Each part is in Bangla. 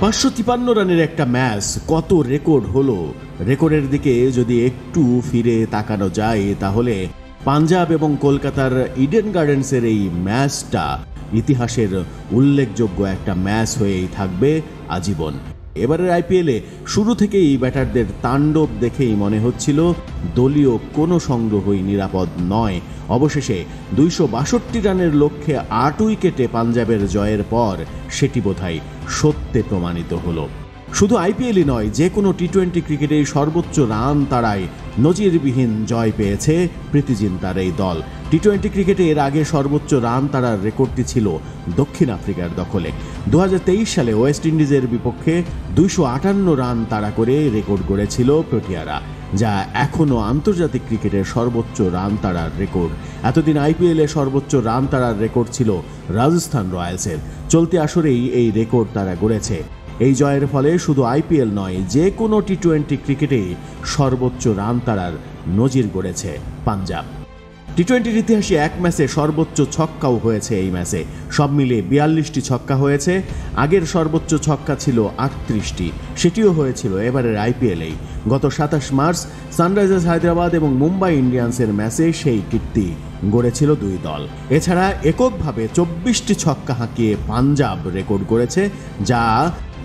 553 রানের একটা ম্যাচ, কত রেকর্ড হলো। রেকর্ডের দিকে যদি একটু ফিরে তাকানো যায় তাহলে পাঞ্জাব এবং কলকাতার ইডেন গার্ডেন্সের এই ম্যাচটা ইতিহাসের উল্লেখযোগ্য একটা ম্যাচ হয়েই থাকবে আজীবন। এবারের আইপিএলে শুরু থেকেই ব্যাটারদের তাণ্ডব দেখেই মনে হচ্ছিল দলীয় কোনো সংগ্রহই নিরাপদ নয়। অবশেষে 262 রানের লক্ষ্যে 8 উইকেটে পাঞ্জাবের জয়ের পর সেটি বোধহয় সত্যে প্রমাণিত হলো। শুধু আইপিএলই নয়, যে কোনো টি-20 ক্রিকেটে সর্বোচ্চ রান তাড়ায় নজিরবিহীন জয় পেয়েছে প্রীতি জিন্তার এই দল। টি-20 ক্রিকেটে এর আগে সর্বোচ্চ রান তাড়ার রেকর্ডটি ছিল দক্ষিণ আফ্রিকার দখলে। 2023 সালে ওয়েস্ট ইন্ডিজের বিপক্ষে 258 রান তাড়া করে রেকর্ড গড়েছিল প্রোটিয়ারা, যা এখনও আন্তর্জাতিক ক্রিকেটের সর্বোচ্চ রান তাড়ার রেকর্ড। এতদিন আইপিএলে সর্বোচ্চ রান তাড়ার রেকর্ড ছিল রাজস্থান রয়্যালসের। চলতি আসরেই এই রেকর্ড তারা গড়েছে। এই জয়ের ফলে শুধু আইপিএল নয়, যে কোনো টি-20 ক্রিকেটে সর্বোচ্চ রান তাড়ার নজির গড়েছে পাঞ্জাব। টি-20-র ইতিহাসে এক ম্যাচে সর্বোচ্চ ছক্কাও হয়েছে এই ম্যাচে। সব মিলিয়ে 42টি ছক্কা হয়েছে। আগের সর্বোচ্চ ছক্কা ছিল 38টি, সেটিও হয়েছিল এবারের আইপিএলেই। গত 27 মার্চ সানরাইজার্স হায়দ্রাবাদ এবং মুম্বাই ইন্ডিয়ান্সের ম্যাচে সেই কীর্তি গড়েছিল দুই দল। এছাড়া এককভাবে 24টি ছক্কা হাঁকিয়ে পাঞ্জাব রেকর্ড গড়েছে, যা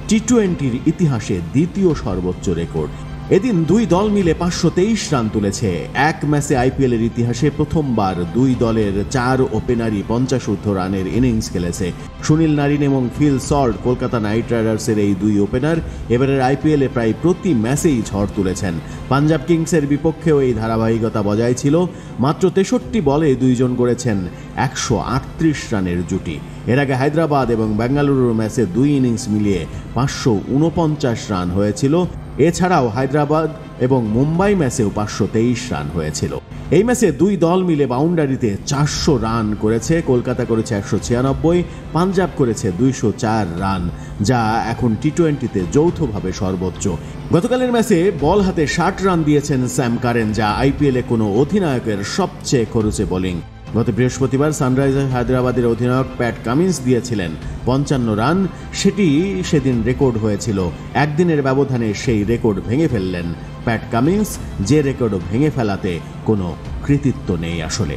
টি-20-র ইতিহাসে দ্বিতীয় সর্বোচ্চ রেকর্ড। এদিন দুই দল মিলে 523 রান তুলেছে। এক ম্যাচে আইপিএলের ইতিহাসে প্রথমবার দুই দলের 4 ওপেনারই 50 রানের ইনিংস খেলেছে। সুনীল নারিন এবং ফিল সল্ট, কলকাতা নাইট রাইডার্সের এই দুই ওপেনার এবারের আইপিএলে প্রায় প্রতি ম্যাচেই ঝড় তুলেছেন। পাঞ্জাব কিংসের বিপক্ষেও এই ধারাবাহিকতা বজায় ছিল। মাত্র 63 বলে দুইজন গড়েছেন 138 রানের জুটি। এর আগে হায়দ্রাবাদ এবং বেঙ্গালুরুর ম্যাচে দুই ইনিংস মিলিয়ে 549 রান হয়েছিল। এছাড়াও হায়দ্রাবাদ এবং মুম্বাই ম্যাচেও 523 রান হয়েছিল। এই ম্যাচে দুই দল মিলে বাউন্ডারিতে 400 রান করেছে। কলকাতা করেছে 196, পাঞ্জাব করেছে 204 রান, যা এখন টি-20-তে যৌথভাবে সর্বোচ্চ। গতকালের ম্যাচে বল হাতে 60 রান দিয়েছেন স্যাম কারেন, যা আইপিএলে কোনো অধিনায়কের সবচেয়ে খরচে বোলিং। গত বৃহস্পতিবার সানরাইজার্স হায়দ্রাবাদের অধিনায়ক প্যাট কামিন্স দিয়েছিলেন 55 রান। সেটি সেদিন রেকর্ড হয়েছিল। একদিনের ব্যবধানে সেই রেকর্ড ভেঙে ফেললেন প্যাট কামিন্স, যে রেকর্ড ভেঙে ফেলাতে কোনো কৃতিত্ব নেই আসলে।